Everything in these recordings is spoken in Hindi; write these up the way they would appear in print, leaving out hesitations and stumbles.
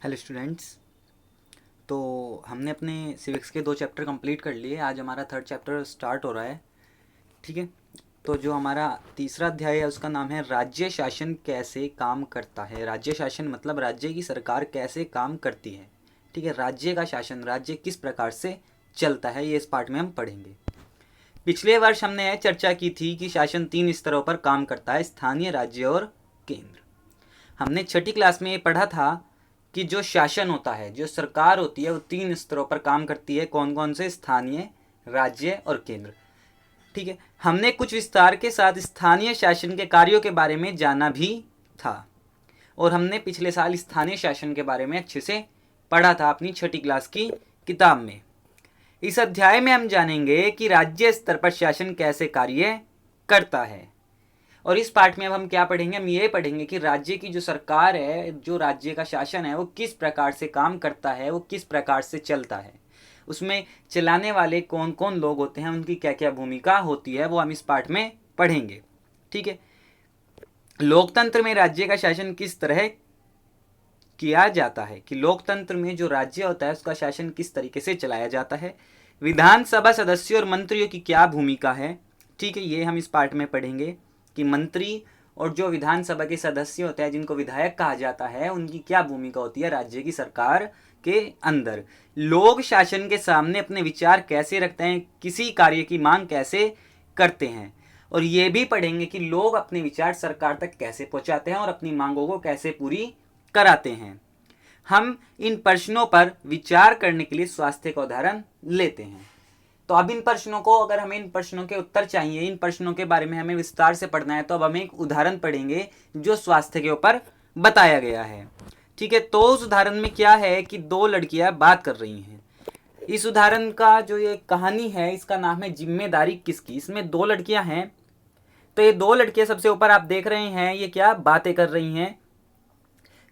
Hello students. तो हमने अपने सिविक्स के 2 चैप्टर कंप्लीट कर लिए। आज हमारा 3rd चैप्टर स्टार्ट हो रहा है। ठीक है। तो जो हमारा तीसरा अध्याय है उसका नाम है राज्य शासन कैसे काम करता है। राज्य शासन मतलब राज्य की सरकार कैसे काम करती है। ठीक है। राज्य का शासन, राज्य किस प्रकार से चलता है, ये इस पार्ट में हम पढ़ेंगे। पिछले वर्ष हमने चर्चा की थी कि शासन 3 स्तरों पर काम करता है, स्थानीय, राज्य और केंद्र। हमने छठी क्लास में ये पढ़ा था कि जो शासन होता है, जो सरकार होती है, वो 3 स्तरों पर काम करती है। कौन कौन से? स्थानीय, राज्य और केंद्र। ठीक है। हमने कुछ विस्तार के साथ स्थानीय शासन के कार्यों के बारे में जाना भी था और हमने पिछले साल स्थानीय शासन के बारे में अच्छे से पढ़ा था अपनी छठी क्लास की किताब में। इस अध्याय में हम जानेंगे कि राज्य स्तर पर शासन कैसे कार्य करता है। और इस पार्ट में अब हम क्या पढ़ेंगे? हम ये पढ़ेंगे कि राज्य की जो सरकार है, जो राज्य का शासन है, वो किस प्रकार से काम करता है, वो किस प्रकार से चलता है, उसमें चलाने वाले कौन कौन लोग होते हैं, उनकी क्या क्या भूमिका होती है, वो हम इस पार्ट में पढ़ेंगे। ठीक है। लोकतंत्र में राज्य का शासन किस तरह किया जाता है, कि लोकतंत्र में जो राज्य होता है उसका शासन किस तरीके से चलाया जाता है। विधानसभा सदस्यों और मंत्रियों की क्या भूमिका है। ठीक है। ये हम इस पार्ट में पढ़ेंगे कि मंत्री और जो विधानसभा के सदस्य होते हैं, जिनको विधायक कहा जाता है, उनकी क्या भूमिका होती है राज्य की सरकार के अंदर। लोग शासन के सामने अपने विचार कैसे रखते हैं, किसी कार्य की मांग कैसे करते हैं। और ये भी पढ़ेंगे कि लोग अपने विचार सरकार तक कैसे पहुंचाते हैं और अपनी मांगों को कैसे पूरी कराते हैं। हम इन प्रश्नों पर विचार करने के लिए स्वास्थ्य का उदाहरण लेते हैं। तो अब इन प्रश्नों को, अगर हमें इन प्रश्नों के उत्तर चाहिए, इन प्रश्नों के बारे में हमें विस्तार से पढ़ना है, तो अब हम एक उदाहरण पढ़ेंगे जो स्वास्थ्य के ऊपर बताया गया है। ठीक है। तो उस उदाहरण में क्या है कि 2 लड़कियां बात कर रही हैं। इस उदाहरण का जो ये कहानी है, इसका नाम है जिम्मेदारी किसकी। इसमें 2 लड़कियां हैं। तो ये 2 लड़कियां, सबसे ऊपर आप देख रहे हैं, ये क्या बातें कर रही हैं।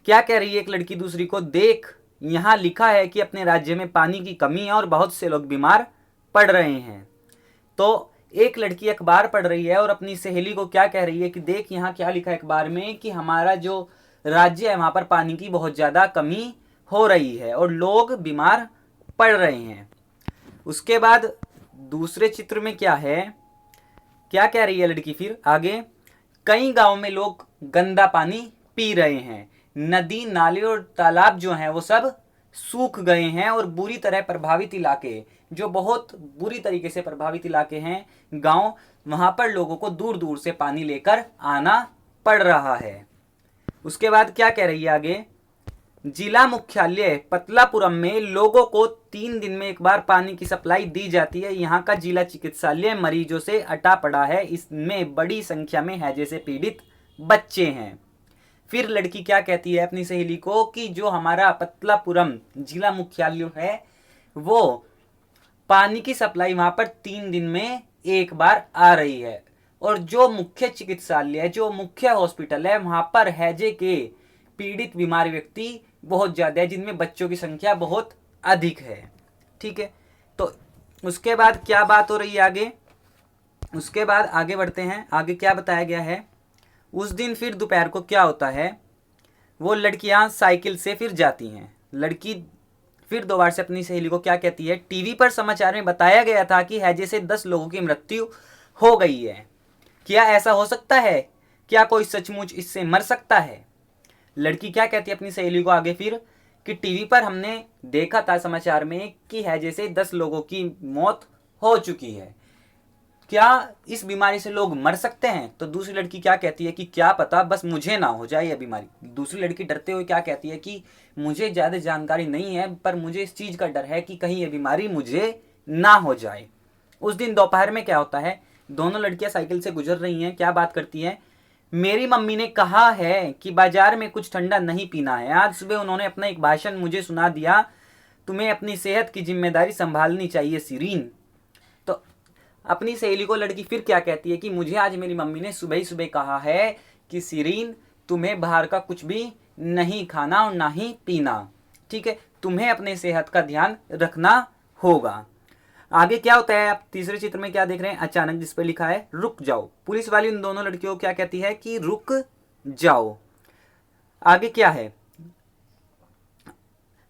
क्या कह रही है एक लड़की दूसरी को? देख, यहां लिखा है कि अपने राज्य में पानी की कमी है और बहुत से लोग बीमार पड़ रहे हैं। तो एक लड़की अखबार पढ़ रही है और अपनी सहेली को क्या कह रही है कि देख, यहाँ क्या लिखा है अखबार में कि हमारा जो राज्य है वहां पर पानी की बहुत ज्यादा कमी हो रही है और लोग बीमार पड़ रहे हैं। उसके बाद दूसरे चित्र में क्या है, क्या कह रही है लड़की फिर आगे? कई गांव में लोग गंदा पानी पी रहे हैं। नदी, नाले और तालाब जो हैं वो सब सूख गए हैं और बुरी तरह प्रभावित इलाके, जो बहुत बुरी तरीके से प्रभावित इलाके हैं, गांव, वहां पर लोगों को दूर दूर से पानी लेकर आना पड़ रहा है। उसके बाद क्या कह रही है आगे? जिला मुख्यालय पतलापुरम में लोगों को 3 दिन में एक बार पानी की सप्लाई दी जाती है। यहाँ का जिला चिकित्सालय मरीजों से अटा पड़ा है। इसमें बड़ी संख्या में हैजे से पीड़ित बच्चे हैं। फिर लड़की क्या कहती है अपनी सहेली को कि जो हमारा पतलापुरम जिला मुख्यालय है, वो पानी की सप्लाई वहां पर 3 दिन में एक बार आ रही है और जो मुख्य चिकित्सालय है, जो मुख्य हॉस्पिटल है, वहां पर हैजे के पीड़ित बीमार व्यक्ति बहुत ज्यादा है, जिनमें बच्चों की संख्या बहुत अधिक है। ठीक है। तो उसके बाद क्या बात हो रही है आगे? उसके बाद आगे बढ़ते हैं। आगे क्या बताया गया है? उस दिन फिर दोपहर को क्या होता है, वो लड़कियां साइकिल से फिर जाती हैं। लड़की फिर दोबारा से अपनी सहेली को क्या कहती है? टीवी पर समाचार में बताया गया था कि हैजे से 10 लोगों की मृत्यु हो गई है। क्या ऐसा हो सकता है? क्या कोई सचमुच इससे मर सकता है? लड़की क्या कहती है अपनी सहेली को आगे फिर कि टीवी पर हमने देखा था समाचार में कि हैजे से 10 लोगों की मौत हो चुकी है। क्या इस बीमारी से लोग मर सकते हैं? तो दूसरी लड़की क्या कहती है कि क्या पता, बस मुझे ना हो जाए यह बीमारी। दूसरी लड़की डरते हुए क्या कहती है कि मुझे ज्यादा जानकारी नहीं है, पर मुझे इस चीज का डर है कि कहीं यह बीमारी मुझे ना हो जाए। उस दिन दोपहर में क्या होता है? दोनों लड़कियां साइकिल से गुजर रही हैं। क्या बात करती हैं? मेरी मम्मी ने कहा है कि बाजार में कुछ ठंडा नहीं पीना है। आज सुबह उन्होंने अपना एक भाषण मुझे सुना दिया। तुम्हें अपनी सेहत की जिम्मेदारी संभालनी चाहिए सिरीन। तो अपनी सहेली को लड़की फिर क्या कहती है कि मुझे आज मेरी मम्मी ने सुबह ही सुबह कहा है कि सिरीन, तुम्हें बाहर का कुछ भी नहीं खाना और ना ही पीना। ठीक है। तुम्हें अपने सेहत का ध्यान रखना होगा। आगे क्या होता है? आप तीसरे चित्र में क्या देख रहे हैं? अचानक जिस पर लिखा है रुक जाओ। पुलिस वाली उन दोनों लड़कियों को क्या कहती है कि रुक जाओ। आगे क्या है?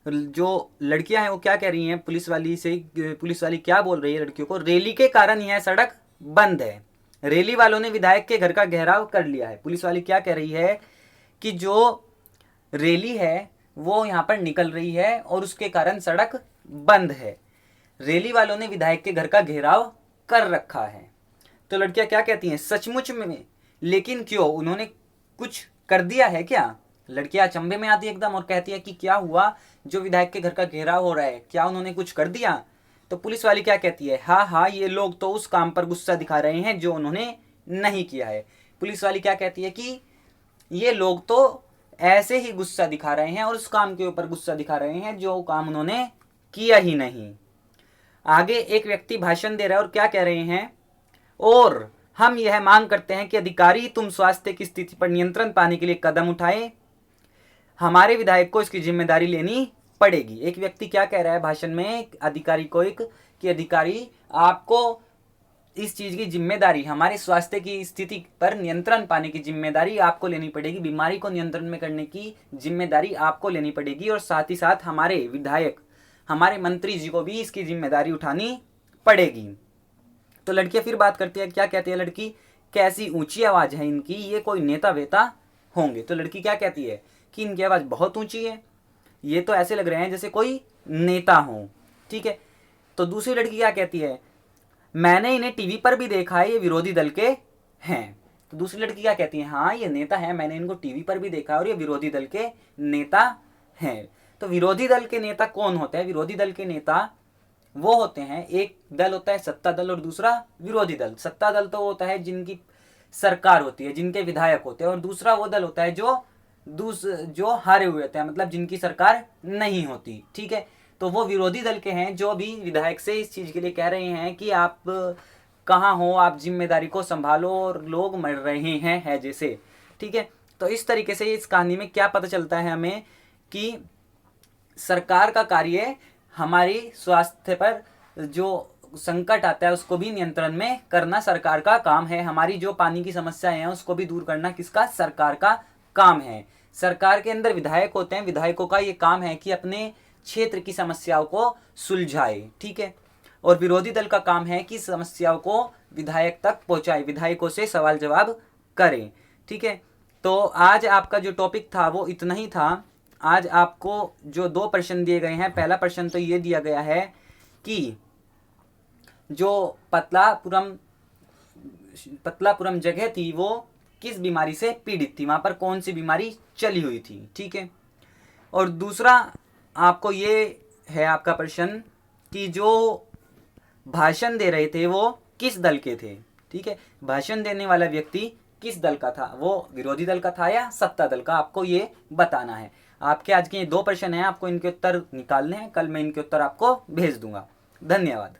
जो लड़कियां हैं वो क्या कह रही हैं पुलिस वाली से, पुलिस वाली क्या बोल रही है लड़कियों को, रैली के कारण यह सड़क बंद है। रैली वालों ने विधायक के घर का घेराव कर लिया है। पुलिस वाली क्या कह रही है कि जो रैली है वो यहाँ पर निकल रही है और उसके कारण सड़क बंद है। रैली वालों ने विधायक के घर का घेराव कर रखा है। तो लड़कियां क्या कहती हैं, सचमुच में, लेकिन क्यों, उन्होंने कुछ कर दिया है क्या? लड़कियां अचंभे में आती है एकदम और कहती है कि क्या हुआ, जो विधायक के घर का घेराव हो रहा है, क्या उन्होंने कुछ कर दिया? तो पुलिस वाली क्या कहती है, हाँ हाँ, ये लोग तो उस काम पर गुस्सा दिखा रहे हैं जो उन्होंने नहीं किया है। पुलिस वाली क्या कहती है कि ये लोग तो ऐसे ही गुस्सा दिखा रहे हैं और उस काम के ऊपर गुस्सा दिखा रहे हैं जो काम उन्होंने किया ही नहीं। आगे एक व्यक्ति भाषण दे रहा है और क्या कह रहे हैं, और हम यह मांग करते हैं कि अधिकारी तुम स्वास्थ्य की स्थिति पर नियंत्रण पाने के लिए कदम उठाएं, हमारे विधायक को इसकी जिम्मेदारी लेनी पड़ेगी। एक व्यक्ति क्या कह रहा है भाषण में अधिकारी को, एक कि अधिकारी आपको इस चीज की जिम्मेदारी, हमारे स्वास्थ्य की स्थिति पर नियंत्रण पाने की जिम्मेदारी आपको लेनी पड़ेगी, बीमारी को नियंत्रण में करने की जिम्मेदारी आपको लेनी पड़ेगी, और साथ ही साथ हमारे विधायक, हमारे मंत्री जी को भी इसकी जिम्मेदारी उठानी पड़ेगी। तो लड़कियां फिर बात करती है, क्या कहती है लड़की, कैसी ऊंची आवाज है इनकी, ये कोई नेता वेता होंगे? तो लड़की क्या कहती है कि इनकी आवाज बहुत ऊंची है, ये तो ऐसे लग रहे हैं जैसे कोई नेता हो। ठीक है। तो दूसरी लड़की क्या कहती है, मैंने इन्हें टीवी पर भी देखा है, ये विरोधी दल के हैं। तो दूसरी लड़की क्या कहती है, हाँ ये नेता है, मैंने इनको टीवी पर भी देखा है और ये विरोधी दल के नेता हैं। तो विरोधी दल के नेता कौन होते हैं? विरोधी दल के नेता वो होते हैं, एक दल होता है सत्ता दल और दूसरा विरोधी दल। सत्ता दल तो होता है जिनकी सरकार होती है, जिनके विधायक होते हैं, और दूसरा वो दल होता है जो हारे हुए होते हैं, मतलब जिनकी सरकार नहीं होती। ठीक है। तो वो विरोधी दल के हैं जो भी विधायक से इस चीज के लिए कह रहे हैं कि आप कहाँ हो, आप जिम्मेदारी को संभालो और लोग मर रहे हैं है जैसे। ठीक है। तो इस तरीके से इस कहानी में क्या पता चलता है हमें कि सरकार का कार्य हमारी स्वास्थ्य पर जो संकट आता है उसको भी नियंत्रण में करना सरकार का काम है। हमारी जो पानी की समस्याएं हैं उसको भी दूर करना किसका? सरकार का काम है। सरकार के अंदर विधायक होते हैं, विधायकों का ये काम है कि अपने क्षेत्र की समस्याओं को सुलझाए। ठीक है। और विरोधी दल का काम है कि समस्याओं को विधायक तक पहुंचाए, विधायकों से सवाल जवाब करें। ठीक है। तो आज आपका जो टॉपिक था वो इतना ही था। आज आपको जो 2 प्रश्न दिए गए हैं, पहला प्रश्न तो ये दिया गया है कि जो पतलापुरम जगह थी वो किस बीमारी से पीड़ित थी, वहां पर कौन सी बीमारी चली हुई थी। ठीक है। और दूसरा आपको ये है आपका प्रश्न कि जो भाषण दे रहे थे वो किस दल के थे। ठीक है। भाषण देने वाला व्यक्ति किस दल का था, वो विरोधी दल का था या सत्ता दल का, आपको ये बताना है। आपके आज के 2 प्रश्न हैं, आपको इनके उत्तर निकालने हैं, कल मैं इनके उत्तर आपको भेज दूंगा। धन्यवाद।